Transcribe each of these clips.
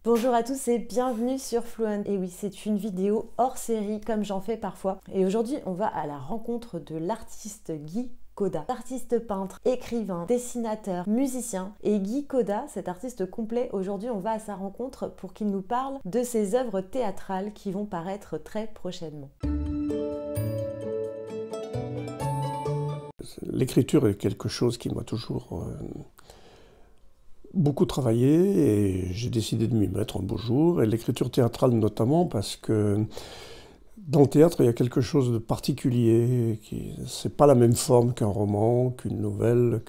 Bonjour à tous et bienvenue sur Fluent. Et oui, c'est une vidéo hors série comme j'en fais parfois. Et aujourd'hui, on va à la rencontre de l'artiste Guy Coda. Artiste peintre, écrivain, dessinateur, musicien. Et Guy Coda, cet artiste complet, aujourd'hui on va à sa rencontre pour qu'il nous parle de ses œuvres théâtrales qui vont paraître très prochainement. L'écriture est quelque chose qui m'a toujours beaucoup travaillé et j'ai décidé de m'y mettre un beau jour. Et l'écriture théâtrale notamment parce que dans le théâtre il y a quelque chose de particulier. C'est pas la même forme qu'un roman, qu'une nouvelle,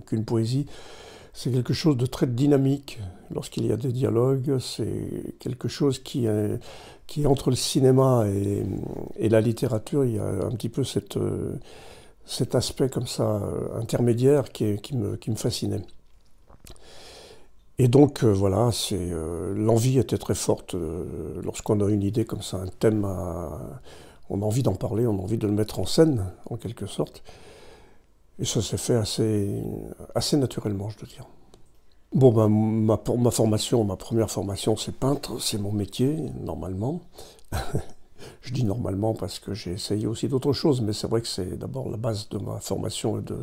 qu'une poésie. C'est quelque chose de très dynamique. Lorsqu'il y a des dialogues, c'est quelque chose qui est entre le cinéma et la littérature. Il y a un petit peu cet aspect comme ça intermédiaire qui me fascinait. Et donc voilà, l'envie était très forte lorsqu'on a une idée comme ça, un thème, on a envie d'en parler, on a envie de le mettre en scène en quelque sorte. Et ça s'est fait assez naturellement, je dois dire. Bon ben ma première formation c'est peintre, c'est mon métier normalement. Je dis normalement parce que j'ai essayé aussi d'autres choses, mais c'est vrai que c'est d'abord la base de ma formation et de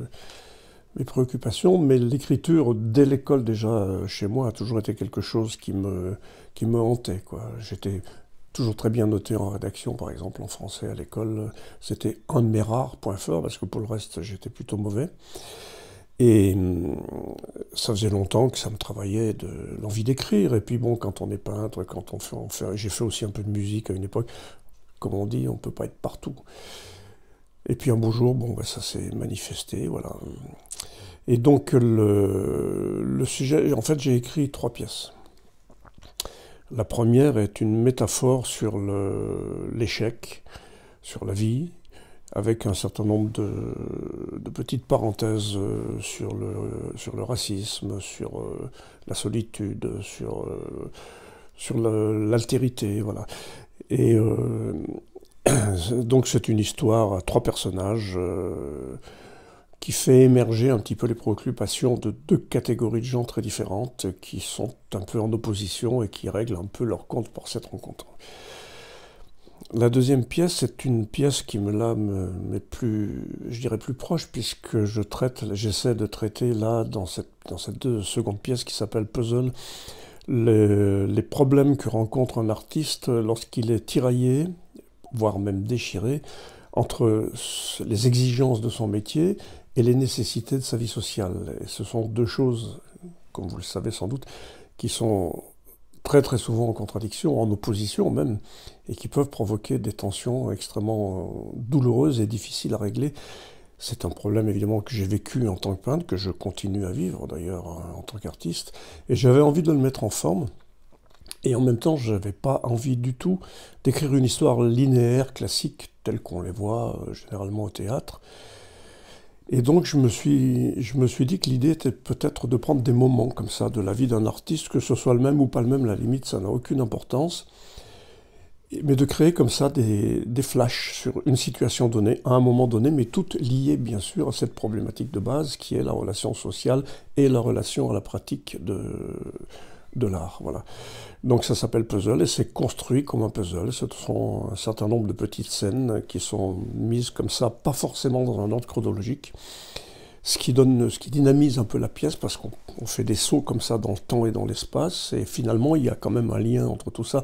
mes préoccupations. Mais l'écriture, dès l'école déjà, chez moi, a toujours été quelque chose qui me hantait, quoi. J'étais toujours très bien noté en rédaction, par exemple en français à l'école. C'était un de mes rares points forts, parce que pour le reste, j'étais plutôt mauvais. Et ça faisait longtemps que ça me travaillait, de l'envie d'écrire. Et puis bon, quand on est peintre, quand j'ai fait aussi un peu de musique à une époque. Comme on dit, on ne peut pas être partout. Et puis un beau jour, bon, ben, ça s'est manifesté, voilà. Et donc le sujet, en fait, j'ai écrit 3 pièces. La première est une métaphore sur l'échec, sur la vie, avec un certain nombre de petites parenthèses sur le racisme, sur la solitude, sur l'altérité, voilà. Et donc c'est une histoire à 3 personnages qui fait émerger un petit peu les préoccupations de 2 catégories de gens très différentes qui sont un peu en opposition et qui règlent un peu leur compte pour cette rencontre. La deuxième pièce est une pièce qui m'est plus, je dirais plus proche, puisque j'essaie de traiter là dans cette seconde pièce qui s'appelle Puzzle, les problèmes que rencontre un artiste lorsqu'il est tiraillé, voire même déchiré, entre les exigences de son métier et les nécessités de sa vie sociale. Et ce sont 2 choses, comme vous le savez sans doute, qui sont très très souvent en contradiction, en opposition même, et qui peuvent provoquer des tensions extrêmement douloureuses et difficiles à régler. C'est un problème évidemment que j'ai vécu en tant que peintre, que je continue à vivre d'ailleurs en tant qu'artiste, et j'avais envie de le mettre en forme, et en même temps je n'avais pas envie du tout d'écrire une histoire linéaire, classique, telle qu'on les voit généralement au théâtre. Et donc je me suis dit que l'idée était peut-être de prendre des moments comme ça de la vie d'un artiste, que ce soit le même ou pas le même, la limite ça n'a aucune importance, mais de créer comme ça des flashs sur une situation donnée, à un moment donné, mais toutes liées bien sûr à cette problématique de base qui est la relation sociale et la relation à la pratique de l'art. Voilà. Donc ça s'appelle Puzzle et c'est construit comme un puzzle. Ce sont un certain nombre de petites scènes qui sont mises comme ça, pas forcément dans un ordre chronologique, ce qui dynamise un peu la pièce parce qu'on fait des sauts comme ça dans le temps et dans l'espace et finalement il y a quand même un lien entre tout ça.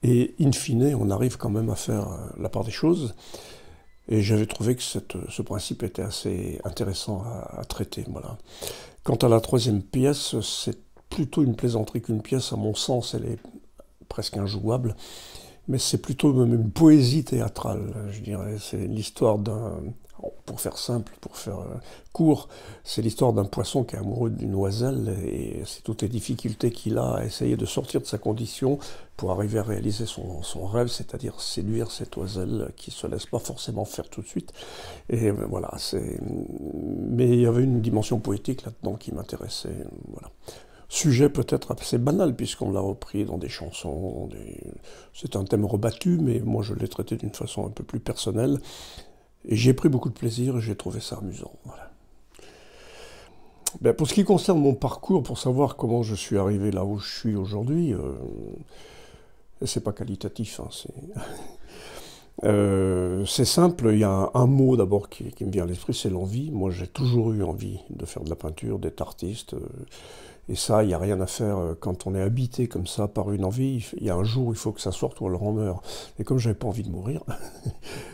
Et in fine, on arrive quand même à faire la part des choses. Et j'avais trouvé que ce principe était assez intéressant à traiter. Voilà. Quant à la troisième pièce, c'est plutôt une plaisanterie qu'une pièce. À mon sens, elle est presque injouable. Mais c'est plutôt même une poésie théâtrale, je dirais. C'est l'histoire pour faire simple, pour faire court, c'est l'histoire d'un poisson qui est amoureux d'une oiselle et c'est toutes les difficultés qu'il a à essayer de sortir de sa condition pour arriver à réaliser son rêve, c'est-à-dire séduire cette oiselle qui ne se laisse pas forcément faire tout de suite. Et voilà, mais il y avait une dimension poétique là-dedans qui m'intéressait. Voilà. Sujet peut-être assez banal puisqu'on l'a repris dans des chansons, c'est un thème rebattu, mais moi je l'ai traité d'une façon un peu plus personnelle. Et j'ai pris beaucoup de plaisir et j'ai trouvé ça amusant. Voilà. Ben, pour ce qui concerne mon parcours, pour savoir comment je suis arrivé là où je suis aujourd'hui, c'est pas qualitatif, hein, c'est simple, il y a un mot d'abord qui me vient à l'esprit, c'est l'envie. Moi j'ai toujours eu envie de faire de la peinture, d'être artiste, et ça, il n'y a rien à faire quand on est habité comme ça par une envie. Il y a un jour où il faut que ça sorte ou alors on meurt. Et comme j'avais pas envie de mourir,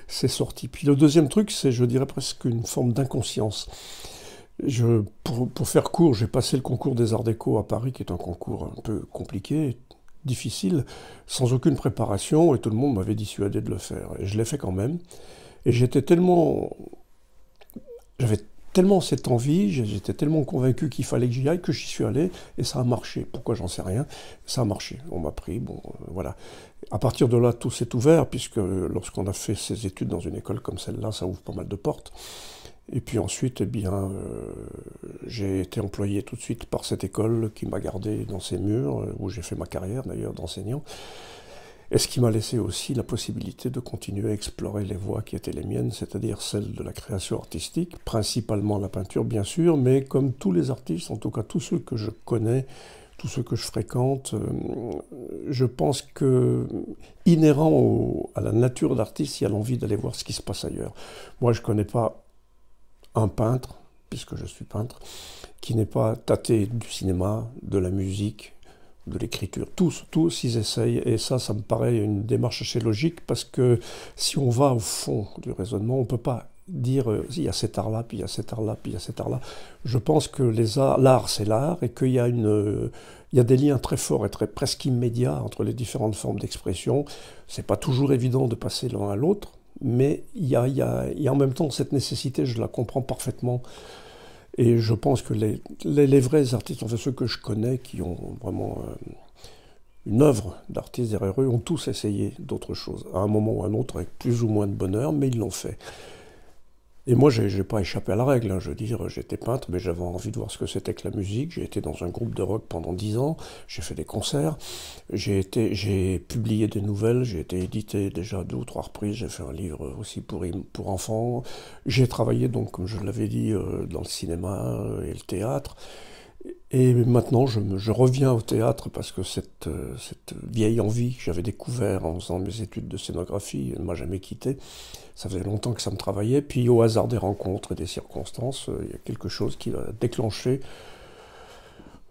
c'est sorti. Puis le deuxième truc, c'est, je dirais presque une forme d'inconscience. Pour faire court, j'ai passé le concours des Arts Déco à Paris, qui est un concours un peu compliqué, difficile, sans aucune préparation, et tout le monde m'avait dissuadé de le faire. Et je l'ai fait quand même. Et j'avais tellement cette envie, j'étais tellement convaincu qu'il fallait que j'y aille, que j'y suis allé, et ça a marché. Pourquoi, j'en sais rien. Ça a marché. On m'a pris, bon, voilà. À partir de là, tout s'est ouvert, puisque lorsqu'on a fait ses études dans une école comme celle-là, ça ouvre pas mal de portes. Et puis ensuite, eh bien, j'ai été employé tout de suite par cette école qui m'a gardé dans ses murs, où j'ai fait ma carrière d'ailleurs d'enseignant, et ce qui m'a laissé aussi la possibilité de continuer à explorer les voies qui étaient les miennes, c'est-à-dire celles de la création artistique, principalement la peinture bien sûr, mais comme tous les artistes, en tout cas tous ceux que je connais, tous ceux que je fréquente, je pense que inhérent à la nature d'artiste, il y a l'envie d'aller voir ce qui se passe ailleurs. Moi je ne connais pas un peintre, puisque je suis peintre, qui n'est pas tâté du cinéma, de la musique, de l'écriture. Tous ils essayent, et ça me paraît une démarche assez logique, parce que si on va au fond du raisonnement, on ne peut pas dire il y a cet art-là, puis il y a cet art-là, puis il y a cet art-là. Je pense que l'art, c'est l'art, et qu'il y a il y a des liens très forts et presque immédiats entre les différentes formes d'expression. C'est pas toujours évident de passer l'un à l'autre, mais il y a en même temps cette nécessité, je la comprends parfaitement. Et je pense que les vrais artistes, enfin ceux que je connais, qui ont vraiment une œuvre d'artiste derrière eux, ont tous essayé d'autres choses, à un moment ou à un autre, avec plus ou moins de bonheur, mais ils l'ont fait. Et moi, j'ai pas échappé à la règle, hein. Je veux dire, j'étais peintre, mais j'avais envie de voir ce que c'était que la musique. J'ai été dans un groupe de rock pendant 10 ans, j'ai fait des concerts, j'ai publié des nouvelles, j'ai été édité déjà 2 ou 3 reprises, j'ai fait un livre aussi pour enfants. J'ai travaillé donc, comme je l'avais dit, dans le cinéma et le théâtre. Et maintenant, je reviens au théâtre parce que cette vieille envie que j'avais découvert en faisant mes études de scénographie ne m'a jamais quitté. Ça faisait longtemps que ça me travaillait. Puis au hasard des rencontres et des circonstances, il y a quelque chose qui a déclenché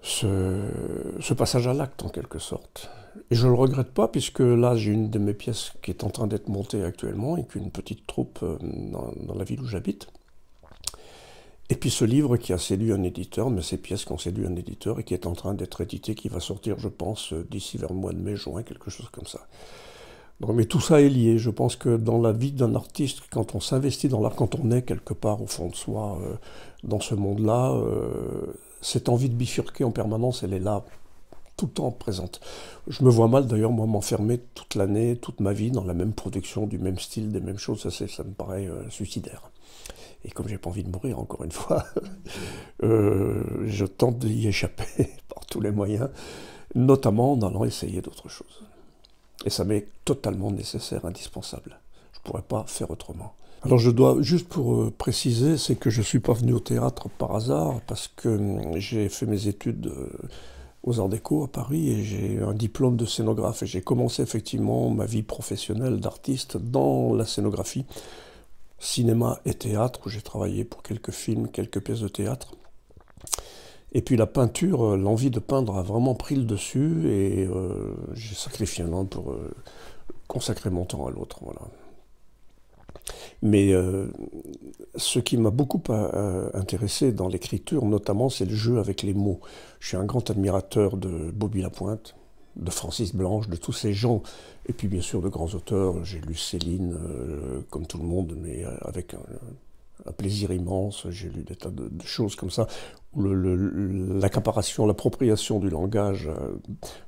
ce passage à l'acte en quelque sorte. Et je ne le regrette pas puisque là, j'ai une de mes pièces qui est en train d'être montée actuellement avec une petite troupe dans la ville où j'habite. Et puis ce livre qui a séduit un éditeur, mais ces pièces qui ont séduit un éditeur et qui est en train d'être édité, qui va sortir, je pense, d'ici vers le mois de mai, juin, quelque chose comme ça. Donc, mais tout ça est lié. Je pense que dans la vie d'un artiste, quand on s'investit dans l'art, quand on est quelque part au fond de soi, dans ce monde-là, cette envie de bifurquer en permanence, elle est là, tout le temps présente. Je me vois mal d'ailleurs, moi, m'enfermer toute l'année, toute ma vie, dans la même production, du même style, des mêmes choses, ça me paraît suicidaire. Et comme j'ai pas envie de mourir, encore une fois, je tente d'y échapper par tous les moyens, notamment en allant essayer d'autres choses. Et ça m'est totalement nécessaire, indispensable. Je ne pourrais pas faire autrement. Alors je dois, juste pour préciser, c'est que je ne suis pas venu au théâtre par hasard, parce que j'ai fait mes études aux Arts Déco à Paris, et j'ai un diplôme de scénographe, et j'ai commencé effectivement ma vie professionnelle d'artiste dans la scénographie, cinéma et théâtre, où j'ai travaillé pour quelques films, quelques pièces de théâtre. Et puis la peinture, l'envie de peindre a vraiment pris le dessus, et j'ai sacrifié un an pour consacrer mon temps à l'autre. Voilà. Mais ce qui m'a beaucoup intéressé dans l'écriture, notamment, c'est le jeu avec les mots. Je suis un grand admirateur de Bobby Lapointe, de Francis Blanche, de tous ces gens, et puis bien sûr de grands auteurs. J'ai lu Céline, comme tout le monde, mais avec un plaisir immense. J'ai lu des tas de choses comme ça, où l'accaparation, l'appropriation du langage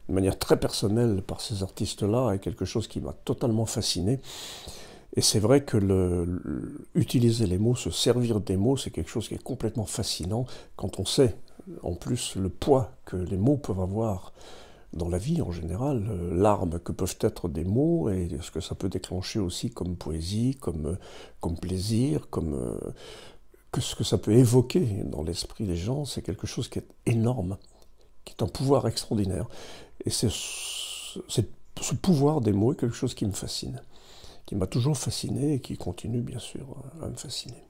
de manière très personnelle par ces artistes-là est quelque chose qui m'a totalement fasciné. Et c'est vrai que utiliser les mots, se servir des mots, c'est quelque chose qui est complètement fascinant quand on sait, en plus, le poids que les mots peuvent avoir dans la vie en général, l'arme que peuvent être des mots et ce que ça peut déclencher aussi comme poésie, comme plaisir, comme ce que ça peut évoquer dans l'esprit des gens, c'est quelque chose qui est énorme, qui est un pouvoir extraordinaire. Et ce pouvoir des mots est quelque chose qui me fascine, qui m'a toujours fasciné et qui continue bien sûr à me fasciner.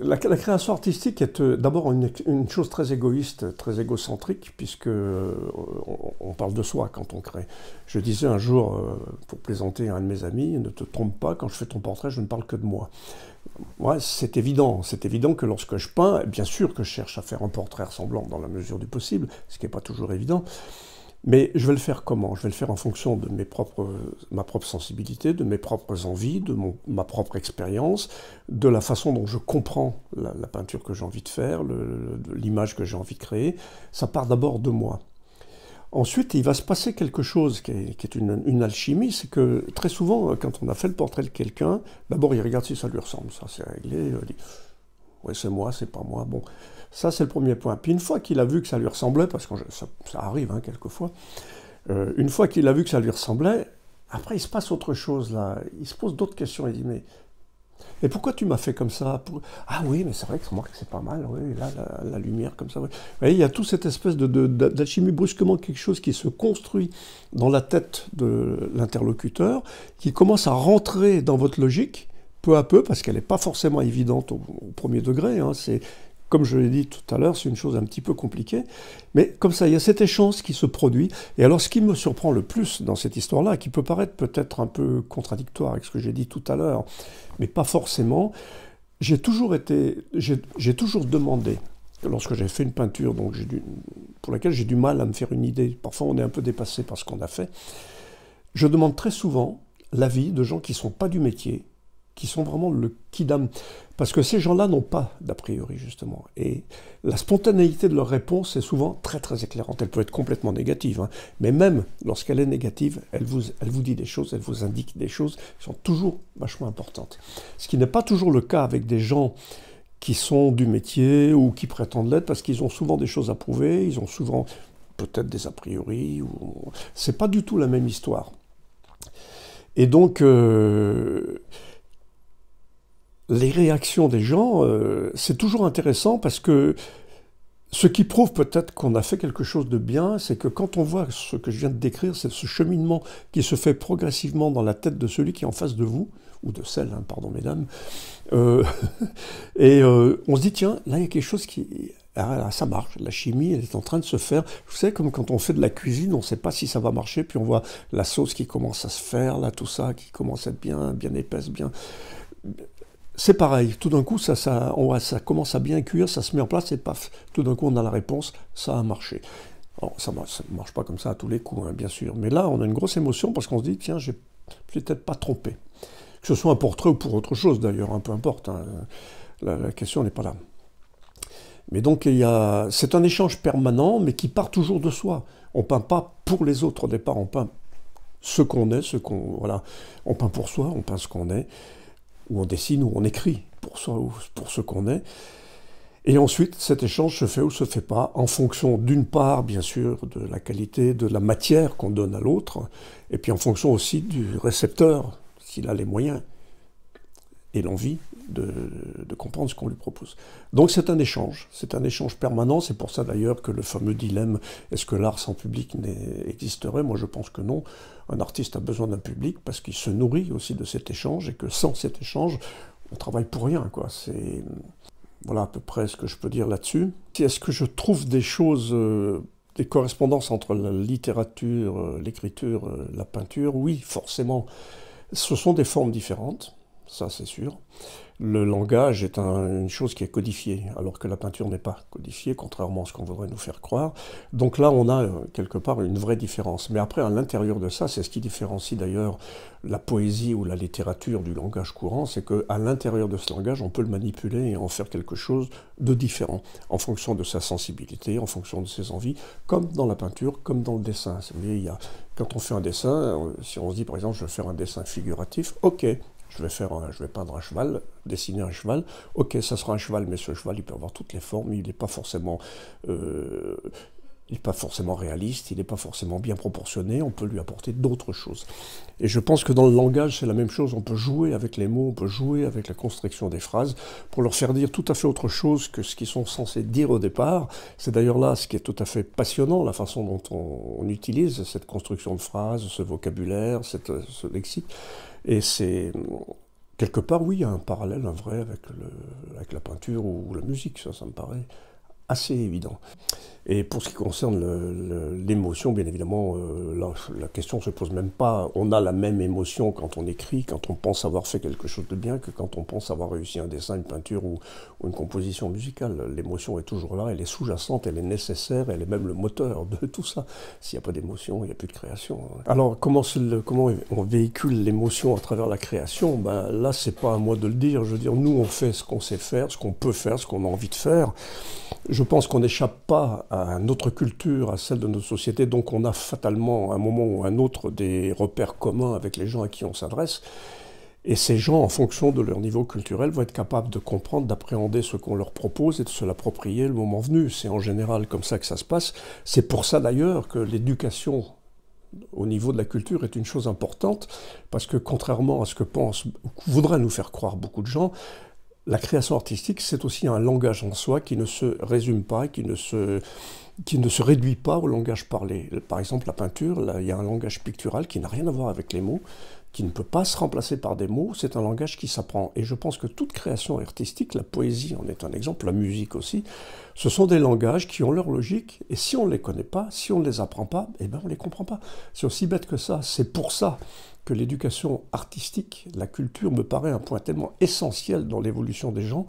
La création artistique est d'abord une chose très égoïste, très égocentrique, puisque on parle de soi quand on crée. Je disais un jour, pour plaisanter à un de mes amis, ne te trompe pas, quand je fais ton portrait, je ne parle que de moi. Ouais, c'est évident que lorsque je peins, bien sûr que je cherche à faire un portrait ressemblant dans la mesure du possible, ce qui n'est pas toujours évident. Mais je vais le faire comment? Je vais le faire en fonction de ma propre sensibilité, de mes propres envies, de ma propre expérience, de la façon dont je comprends la peinture que j'ai envie de faire, l'image que j'ai envie de créer. Ça part d'abord de moi. Ensuite, il va se passer quelque chose qui est une alchimie, c'est que très souvent, quand on a fait le portrait de quelqu'un, d'abord il regarde si ça lui ressemble, ça c'est réglé, il dit « ouais c'est moi, c'est pas moi ». Bon, ça c'est le premier point. Puis une fois qu'il a vu que ça lui ressemblait, parce que ça arrive quelquefois, une fois qu'il a vu que ça lui ressemblait, après il se passe autre chose là, il se pose d'autres questions, il dit « mais et pourquoi tu m'as fait comme ça ?» Ah oui, mais c'est vrai que c'est pas mal, oui, là, la lumière comme ça. Oui. Vous voyez, il y a toute cette espèce d'alchimie, brusquement quelque chose qui se construit dans la tête de l'interlocuteur, qui commence à rentrer dans votre logique, peu à peu, parce qu'elle n'est pas forcément évidente au premier degré, hein, comme je l'ai dit tout à l'heure, c'est une chose un petit peu compliquée, mais comme ça, il y a cet échange qui se produit. Et alors, ce qui me surprend le plus dans cette histoire-là, qui peut paraître peut-être un peu contradictoire avec ce que j'ai dit tout à l'heure, mais pas forcément, j'ai toujours demandé, lorsque j'ai fait une peinture pour laquelle j'ai du mal à me faire une idée, parfois on est un peu dépassé par ce qu'on a fait, je demande très souvent l'avis de gens qui ne sont pas du métier, qui sont vraiment le quidam. Parce que ces gens-là n'ont pas d'a priori, justement. Et la spontanéité de leur réponse est souvent très très éclairante. Elle peut être complètement négative, hein. Mais même lorsqu'elle est négative, elle vous dit des choses, elle vous indique des choses qui sont toujours vachement importantes. Ce qui n'est pas toujours le cas avec des gens qui sont du métier ou qui prétendent l'être, parce qu'ils ont souvent des choses à prouver, ils ont souvent peut-être des a priori, c'est pas du tout la même histoire. Et donc... les réactions des gens, c'est toujours intéressant parce que ce qui prouve peut-être qu'on a fait quelque chose de bien, c'est que quand on voit ce que je viens de décrire, c'est ce cheminement qui se fait progressivement dans la tête de celui qui est en face de vous, ou de celle, hein, pardon mesdames, et on se dit tiens, là il y a quelque chose qui... Ah, ça marche, la chimie elle est en train de se faire. Vous savez, comme quand on fait de la cuisine, on ne sait pas si ça va marcher, puis on voit la sauce qui commence à se faire, là tout ça, qui commence à être bien épaisse, bien... C'est pareil, tout d'un coup, ça commence à bien cuire, ça se met en place, et paf, tout d'un coup, on a la réponse, ça a marché. Alors, ça ne marche pas comme ça à tous les coups, hein, bien sûr, mais là, on a une grosse émotion parce qu'on se dit, tiens, j'ai peut-être pas trompé. Que ce soit un portrait ou pour autre chose, d'ailleurs, hein, peu importe, hein, la question n'est pas là. Mais donc, c'est un échange permanent, mais qui part toujours de soi. On ne peint pas pour les autres au départ, on peint ce qu'on est, voilà. On peint pour soi, on peint ce qu'on est, ou on dessine, ou on écrit pour soi, ou pour ce qu'on est. Et ensuite, cet échange se fait ou se fait pas, en fonction d'une part, bien sûr, de la qualité de la matière qu'on donne à l'autre, et puis en fonction aussi du récepteur, s'il a les moyens et l'envie de comprendre ce qu'on lui propose. Donc c'est un échange permanent, c'est pour ça d'ailleurs que le fameux dilemme, est-ce que l'art sans public existerait? Moi je pense que non, un artiste a besoin d'un public parce qu'il se nourrit aussi de cet échange, et que sans cet échange, on travaille pour rien, quoi. C'est... Voilà à peu près ce que je peux dire là-dessus. Est-ce que je trouve des choses, des correspondances entre la littérature, l'écriture, la peinture? Oui, forcément. Ce sont des formes différentes, ça c'est sûr. Le langage est une chose qui est codifiée, alors que la peinture n'est pas codifiée, contrairement à ce qu'on voudrait nous faire croire. Donc là, on a quelque part une vraie différence. Mais après, à l'intérieur de ça, c'est ce qui différencie d'ailleurs la poésie ou la littérature du langage courant, c'est qu'à l'intérieur de ce langage, on peut le manipuler et en faire quelque chose de différent, en fonction de sa sensibilité, en fonction de ses envies, comme dans la peinture, comme dans le dessin. Vous voyez, quand on fait un dessin, si on se dit par exemple, je vais faire un dessin figuratif, ok, je vais peindre un cheval, dessiner un cheval. Ok, ça sera un cheval, mais ce cheval, il peut avoir toutes les formes. Il n'est pas forcément il n'est pas forcément réaliste, il n'est pas forcément bien proportionné, on peut lui apporter d'autres choses. Et je pense que dans le langage, c'est la même chose, on peut jouer avec les mots, on peut jouer avec la construction des phrases, pour leur faire dire tout à fait autre chose que ce qu'ils sont censés dire au départ. C'est d'ailleurs là ce qui est tout à fait passionnant, la façon dont on utilise cette construction de phrases, ce vocabulaire, ce lexique. Et c'est, quelque part, oui, il y a un parallèle, un vrai, avec la peinture ou la musique, ça me paraît assez évident. Et pour ce qui concerne l'émotion, bien évidemment, la question ne se pose même pas. On a la même émotion quand on écrit, quand on pense avoir fait quelque chose de bien, que quand on pense avoir réussi un dessin, une peinture ou une composition musicale. L'émotion est toujours là, elle est sous-jacente, elle est nécessaire, elle est même le moteur de tout ça. S'il n'y a pas d'émotion, il n'y a plus de création. Alors, comment on véhicule l'émotion à travers la création? Ben, là, c'est pas à moi de le dire. Je veux dire, nous, on fait ce qu'on sait faire, ce qu'on peut faire, ce qu'on a envie de faire. Je pense qu'on n'échappe pas à notre culture, à celle de notre société, donc on a fatalement, à un moment ou à un autre, des repères communs avec les gens à qui on s'adresse. Et ces gens, en fonction de leur niveau culturel, vont être capables de comprendre, d'appréhender ce qu'on leur propose et de se l'approprier le moment venu. C'est en général comme ça que ça se passe. C'est pour ça d'ailleurs que l'éducation au niveau de la culture est une chose importante, parce que contrairement à ce que voudraient nous faire croire beaucoup de gens, la création artistique, c'est aussi un langage en soi qui ne se résume pas, qui ne se réduit pas au langage parlé. Par exemple, la peinture, là, il y a un langage pictural qui n'a rien à voir avec les mots, qui ne peut pas se remplacer par des mots, c'est un langage qui s'apprend. Et je pense que toute création artistique, la poésie en est un exemple, la musique aussi, ce sont des langages qui ont leur logique, et si on ne les connaît pas, si on ne les apprend pas, eh ben on ne les comprend pas. C'est aussi bête que ça, c'est pour ça que l'éducation artistique, la culture, me paraît un point tellement essentiel dans l'évolution des gens,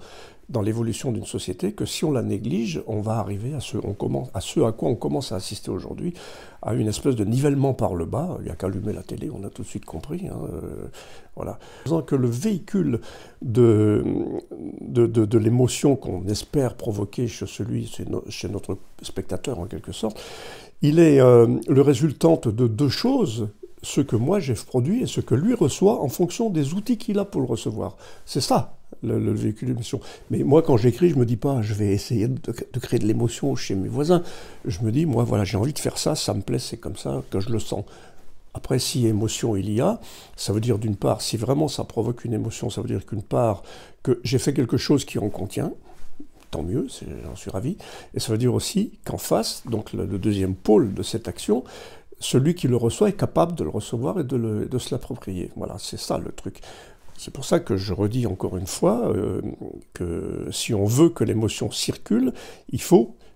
dans l'évolution d'une société, que si on la néglige, on va arriver à ce à quoi on commence à assister aujourd'hui, à une espèce de nivellement par le bas. Il n'y a qu'à allumer la télé, on a tout de suite compris. Voilà. Que le véhicule de l'émotion qu'on espère provoquer chez notre spectateur, en quelque sorte, il est le résultante de deux choses: ce que moi j'ai produit et ce que lui reçoit en fonction des outils qu'il a pour le recevoir. C'est ça, le véhicule d'émotion. Mais moi, quand j'écris, je me dis pas, je vais essayer de créer de l'émotion chez mes voisins. Je me dis, moi, voilà, j'ai envie de faire ça, ça me plaît, c'est comme ça que je le sens. Après, si émotion il y a, ça veut dire d'une part, si vraiment ça provoque une émotion, ça veut dire qu'une part, que j'ai fait quelque chose qui en contient, tant mieux, j'en suis ravi. Et ça veut dire aussi qu'en face, donc le deuxième pôle de cette action, celui qui le reçoit est capable de le recevoir et de se l'approprier. Voilà, c'est ça le truc. C'est pour ça que je redis encore une fois que si on veut que l'émotion circule,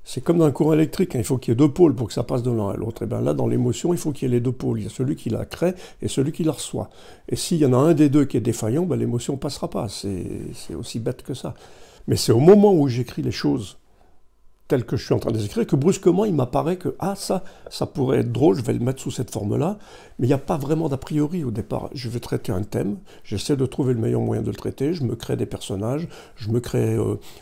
c'est comme dans un courant électrique, il faut qu'il y ait deux pôles pour que ça passe de l'un à l'autre. Et bien là, dans l'émotion, il faut qu'il y ait les deux pôles. Il y a celui qui la crée et celui qui la reçoit. Et s'il y en a un des deux qui est défaillant, ben l'émotion ne passera pas. C'est aussi bête que ça. Mais c'est au moment où j'écris les choses tel que je suis en train de les écrire, que brusquement il m'apparaît que ça pourrait être drôle, je vais le mettre sous cette forme-là, mais il n'y a pas vraiment d'a priori au départ. Je vais traiter un thème, j'essaie de trouver le meilleur moyen de le traiter, je me crée des personnages, je me crée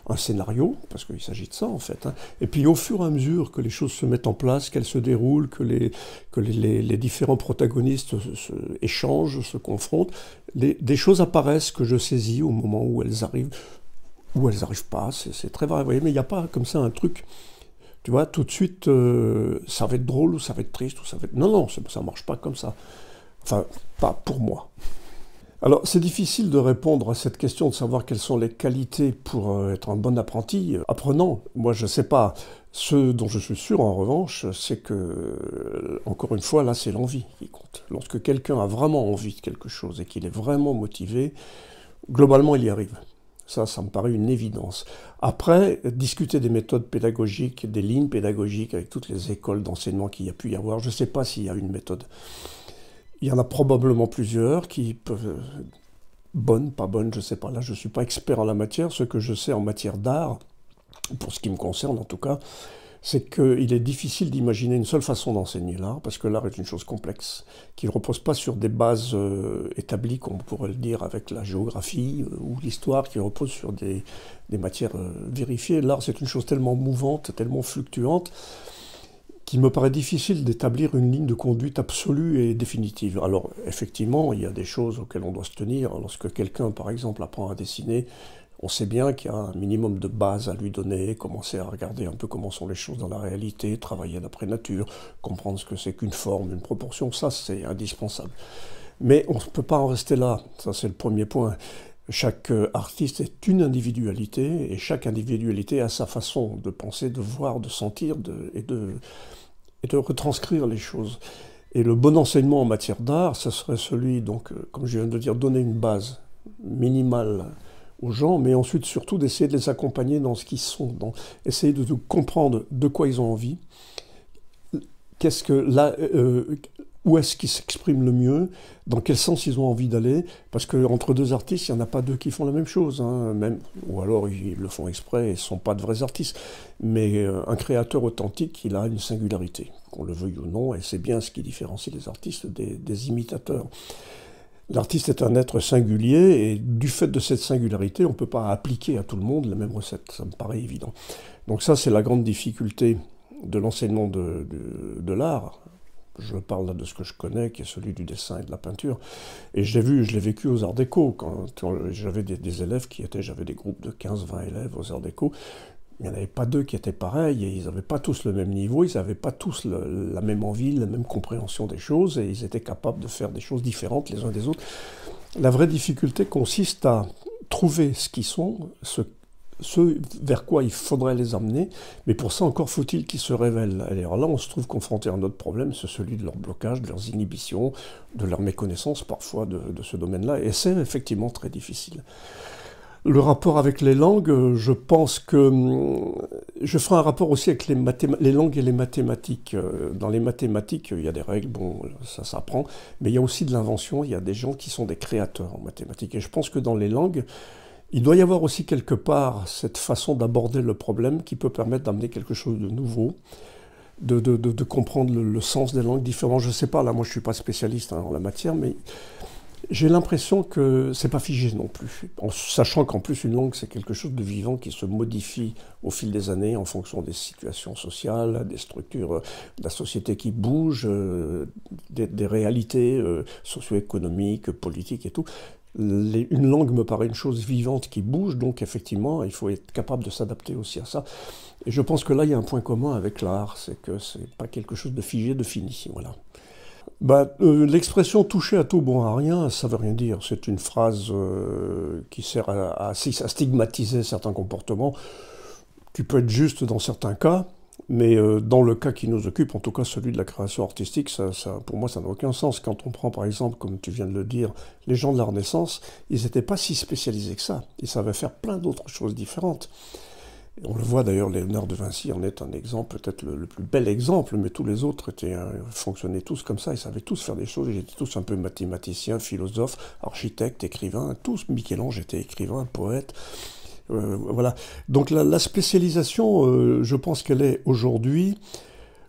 un scénario, parce qu'il s'agit de ça en fait, et puis au fur et à mesure que les choses se mettent en place, qu'elles se déroulent, que les différents protagonistes échangent, se confrontent, des choses apparaissent que je saisis au moment où elles arrivent, ou elles n'arrivent pas, c'est très vrai, vous voyez, mais il n'y a pas comme ça un truc, tu vois, tout de suite, ça va être drôle, ou ça va être triste, ou ça va être... Non, ça ne marche pas comme ça. Enfin, pas pour moi. Alors, c'est difficile de répondre à cette question, de savoir quelles sont les qualités pour être un bon apprenti. Apprenant, moi je ne sais pas. Ce dont je suis sûr, en revanche, c'est que, encore une fois, là, c'est l'envie qui compte. Lorsque quelqu'un a vraiment envie de quelque chose et qu'il est vraiment motivé, globalement, il y arrive. Ça me paraît une évidence. Après, discuter des méthodes pédagogiques, des lignes pédagogiques avec toutes les écoles d'enseignement qu'il y a pu y avoir, je ne sais pas s'il y a une méthode. Il y en a probablement plusieurs qui peuvent... Bonnes, pas bonnes, je ne sais pas. Là, je ne suis pas expert en la matière. Ce que je sais en matière d'art, pour ce qui me concerne en tout cas, c'est qu'il est difficile d'imaginer une seule façon d'enseigner l'art, parce que l'art est une chose complexe, qui ne repose pas sur des bases établies, comme on pourrait le dire avec la géographie ou l'histoire, qui repose sur des matières vérifiées. L'art, c'est une chose tellement mouvante, tellement fluctuante, qu'il me paraît difficile d'établir une ligne de conduite absolue et définitive. Alors, effectivement, il y a des choses auxquelles on doit se tenir. Lorsque quelqu'un, par exemple, apprend à dessiner, On sait bien qu'il y a un minimum de base à lui donner, commencer à regarder un peu comment sont les choses dans la réalité, travailler d'après nature, comprendre ce que c'est qu'une forme, une proportion, ça c'est indispensable. Mais on ne peut pas en rester là, ça c'est le premier point. Chaque artiste est une individualité, et chaque individualité a sa façon de penser, de voir, de sentir et de retranscrire les choses. Et le bon enseignement en matière d'art, ce serait celui, donc, comme je viens de dire, donner une base minimale aux gens, mais ensuite surtout d'essayer de les accompagner dans ce qu'ils sont, essayer de comprendre de quoi ils ont envie, où est-ce qu'ils s'expriment le mieux, dans quel sens ils ont envie d'aller, parce qu'entre deux artistes, il n'y en a pas deux qui font la même chose, hein, ou alors ils le font exprès et ne sont pas de vrais artistes. Mais un créateur authentique, il a une singularité, qu'on le veuille ou non, et c'est bien ce qui différencie les artistes des imitateurs. L'artiste est un être singulier, et du fait de cette singularité, on ne peut pas appliquer à tout le monde la même recette, ça me paraît évident. Donc ça, c'est la grande difficulté de l'enseignement de l'art. Je parle là de ce que je connais, qui est celui du dessin et de la peinture. Et je l'ai vécu aux Arts Déco. Quand j'avais des élèves j'avais des groupes de 15-20 élèves aux Arts Déco. Il n'y en avait pas deux qui étaient pareils, et ils n'avaient pas tous le même niveau, ils n'avaient pas tous la même envie, la même compréhension des choses, et ils étaient capables de faire des choses différentes les uns des autres. La vraie difficulté consiste à trouver ce qu'ils sont, ce vers quoi il faudrait les amener, mais pour ça encore faut-il qu'ils se révèlent. Alors là, on se trouve confronté à un autre problème, c'est celui de leur blocage, de leurs inhibitions, de leur méconnaissance parfois de ce domaine-là, et c'est effectivement très difficile. Le rapport avec les langues, je pense que je ferai un rapport aussi avec les langues et les mathématiques. Dans les mathématiques, il y a des règles, bon, ça s'apprend, mais il y a aussi de l'invention, il y a des gens qui sont des créateurs en mathématiques. Et je pense que dans les langues, il doit y avoir aussi quelque part cette façon d'aborder le problème qui peut permettre d'amener quelque chose de nouveau, de comprendre le sens des langues différemment. Je ne sais pas, là, moi je ne suis pas spécialiste en la matière, mais j'ai l'impression que c'est pas figé non plus, en sachant qu'en plus une langue c'est quelque chose de vivant qui se modifie au fil des années en fonction des situations sociales, des structures de la société qui bougent, des réalités socio-économiques, politiques et tout. Une langue me paraît une chose vivante qui bouge, donc effectivement il faut être capable de s'adapter aussi à ça. Et je pense que là il y a un point commun avec l'art, c'est que c'est pas quelque chose de figé, de fini, voilà. L'expression « toucher à tout bon à rien », ça veut rien dire. C'est une phrase qui sert à stigmatiser certains comportements, qui peut être juste dans certains cas, mais dans le cas qui nous occupe, en tout cas celui de la création artistique, pour moi ça n'a aucun sens. Quand on prend par exemple, comme tu viens de le dire, les gens de la Renaissance, ils n'étaient pas si spécialisés que ça. Ils savaient faire plein d'autres choses différentes. On le voit d'ailleurs, Léonard de Vinci en est un exemple, peut-être le plus bel exemple, mais tous les autres fonctionnaient tous comme ça, ils savaient tous faire des choses, ils étaient tous un peu mathématiciens, philosophes, architectes, écrivains, tous. Michel-Ange était écrivain, poète, voilà. Donc la spécialisation, je pense qu'elle est aujourd'hui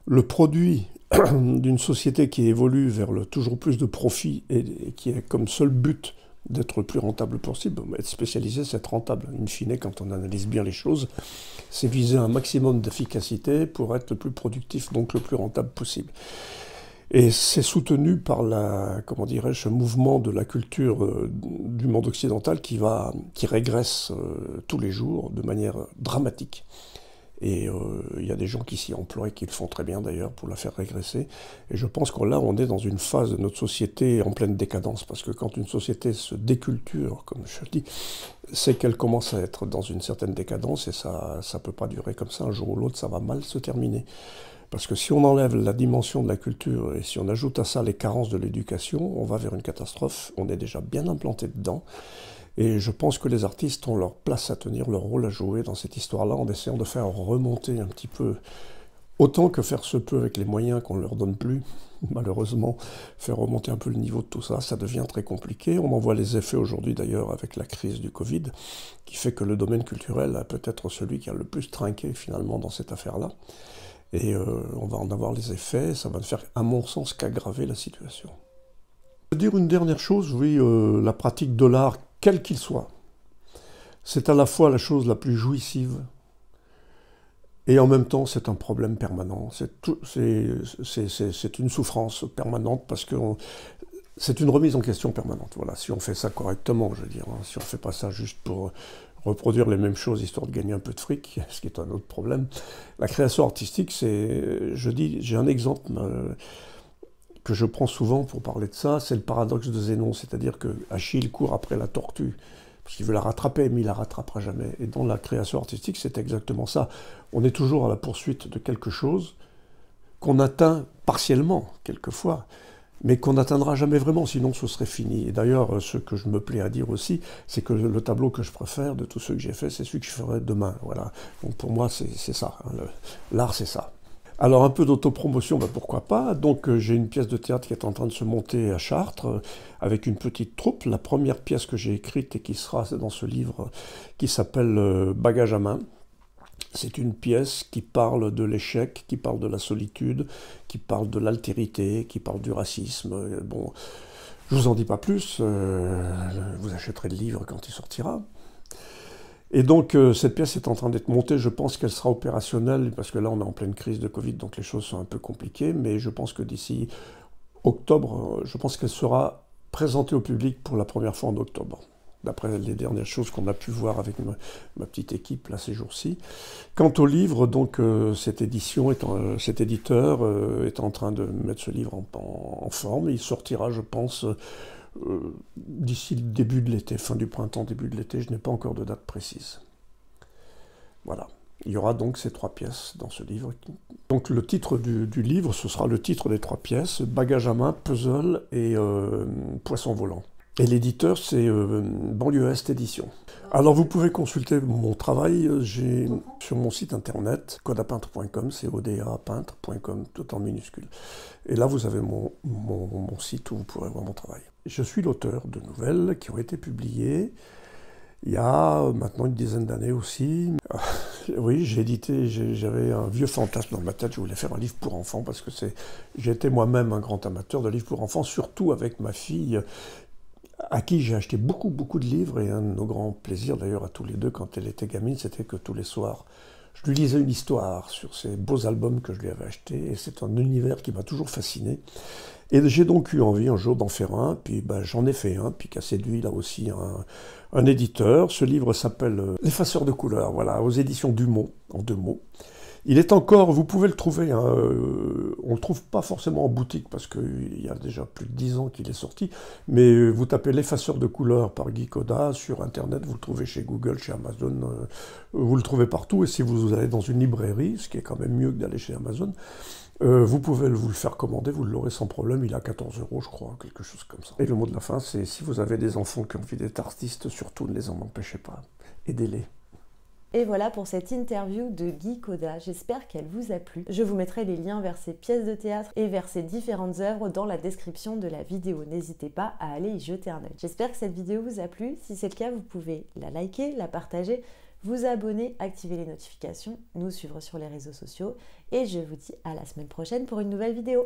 le produit d'une société qui évolue vers toujours plus de profit et qui a comme seul but d'être le plus rentable possible. Être spécialisé, c'est être rentable. In fine, quand on analyse bien les choses, c'est viser un maximum d'efficacité pour être le plus productif, donc le plus rentable possible. Et c'est soutenu par comment dirais-je, mouvement de la culture du monde occidental qui régresse tous les jours de manière dramatique. Et il y a des gens qui s'y emploient et qui le font très bien d'ailleurs pour la faire régresser. Et je pense que là, on est dans une phase de notre société en pleine décadence. Parce que quand une société se déculture, comme je le dis, c'est qu'elle commence à être dans une certaine décadence. Et ça ne peut pas durer comme ça. Un jour ou l'autre, ça va mal se terminer. Parce que si on enlève la dimension de la culture et si on ajoute à ça les carences de l'éducation, on va vers une catastrophe. On est déjà bien implanté dedans. Et je pense que les artistes ont leur place à tenir, leur rôle à jouer dans cette histoire-là, en essayant de faire remonter un petit peu, autant que faire se peut avec les moyens qu'on ne leur donne plus, malheureusement, faire remonter un peu le niveau de tout ça, ça devient très compliqué. On en voit les effets aujourd'hui d'ailleurs avec la crise du Covid, qui fait que le domaine culturel a peut-être celui qui a le plus trinqué finalement dans cette affaire-là. Et on va en avoir les effets, ça va ne faire, à mon sens, qu'aggraver la situation. Je veux dire une dernière chose, oui, la pratique de l'art, quel qu'il soit, c'est à la fois la chose la plus jouissive et en même temps c'est un problème permanent. C'est une souffrance permanente parce que c'est une remise en question permanente. Voilà, si on fait ça correctement, je veux dire, hein, si on ne fait pas ça juste pour reproduire les mêmes choses histoire de gagner un peu de fric, ce qui est un autre problème. La création artistique, c'est, j'ai un exemple que je prends souvent pour parler de ça, c'est le paradoxe de Zénon, c'est-à-dire que Achille court après la tortue, parce qu'il veut la rattraper, mais il la rattrapera jamais. Et dans la création artistique, c'est exactement ça. On est toujours à la poursuite de quelque chose qu'on atteint partiellement, quelquefois, mais qu'on n'atteindra jamais vraiment, sinon ce serait fini. Et d'ailleurs, ce que je me plais à dire aussi, c'est que le tableau que je préfère de tous ceux que j'ai fait, c'est celui que je ferai demain. Voilà. Donc pour moi, c'est ça. Hein, l'art, c'est ça. Alors un peu d'autopromotion, ben pourquoi pas. Donc j'ai une pièce de théâtre qui est en train de se monter à Chartres, avec une petite troupe. La première pièce que j'ai écrite et qui sera dans ce livre, qui s'appelle Bagage à main. C'est une pièce qui parle de l'échec, qui parle de la solitude, qui parle de l'altérité, qui parle du racisme. Bon, je vous en dis pas plus, vous achèterez le livre quand il sortira. Et donc cette pièce est en train d'être montée, je pense qu'elle sera opérationnelle, parce que là on est en pleine crise de Covid, donc les choses sont un peu compliquées, mais je pense que d'ici octobre, je pense qu'elle sera présentée au public pour la première fois en octobre, d'après les dernières choses qu'on a pu voir avec ma petite équipe là ces jours-ci. Quant au livre, donc cet éditeur est en train de mettre ce livre en forme. Il sortira, je pense, d'ici le début de l'été, fin du printemps, début de l'été. Je n'ai pas encore de date précise. Voilà. Il y aura donc ces 3 pièces dans ce livre. Donc le titre du livre, ce sera le titre des 3 pièces, Bagage à main, Puzzle et Poisson volant. Et l'éditeur, c'est Banlieue Est Édition. Alors vous pouvez consulter mon travail, j'ai sur mon site internet, codapeintre.com, c'est odapeintre.com, tout en minuscule. Et là, vous avez mon site où vous pourrez voir mon travail. Je suis l'auteur de nouvelles qui ont été publiées il y a maintenant une dizaine d'années aussi. Oui, j'avais un vieux fantasme dans ma tête, je voulais faire un livre pour enfants, parce que j'étais moi-même un grand amateur de livres pour enfants, surtout avec ma fille, à qui j'ai acheté beaucoup de livres, et un de nos grands plaisirs d'ailleurs à tous les deux quand elle était gamine, c'était que tous les soirs, je lui lisais une histoire sur ces beaux albums que je lui avais achetés, et c'est un univers qui m'a toujours fasciné. Et j'ai donc eu envie un jour d'en faire un, puis j'en ai fait un, puis qui a séduit là aussi un éditeur. Ce livre s'appelle L'effaceur de couleurs, voilà, aux éditions Dumont, en 2 mots. Il est encore, vous pouvez le trouver, hein, on ne le trouve pas forcément en boutique parce qu'il y a déjà plus de 10 ans qu'il est sorti, mais vous tapez l'effaceur de couleurs par Guy Coda sur internet, vous le trouvez chez Google, chez Amazon, vous le trouvez partout, et si vous allez dans une librairie, ce qui est quand même mieux que d'aller chez Amazon, vous pouvez vous le faire commander, vous l'aurez sans problème, il a 14 € je crois, quelque chose comme ça. Et le mot de la fin, c'est si vous avez des enfants qui ont envie d'être artistes, surtout ne les en empêchez pas, aidez-les. Et voilà pour cette interview de Guy Coda, j'espère qu'elle vous a plu. Je vous mettrai les liens vers ses pièces de théâtre et vers ses différentes œuvres dans la description de la vidéo. N'hésitez pas à aller y jeter un œil. J'espère que cette vidéo vous a plu. Si c'est le cas, vous pouvez la liker, la partager, vous abonner, activer les notifications, nous suivre sur les réseaux sociaux. Et je vous dis à la semaine prochaine pour une nouvelle vidéo.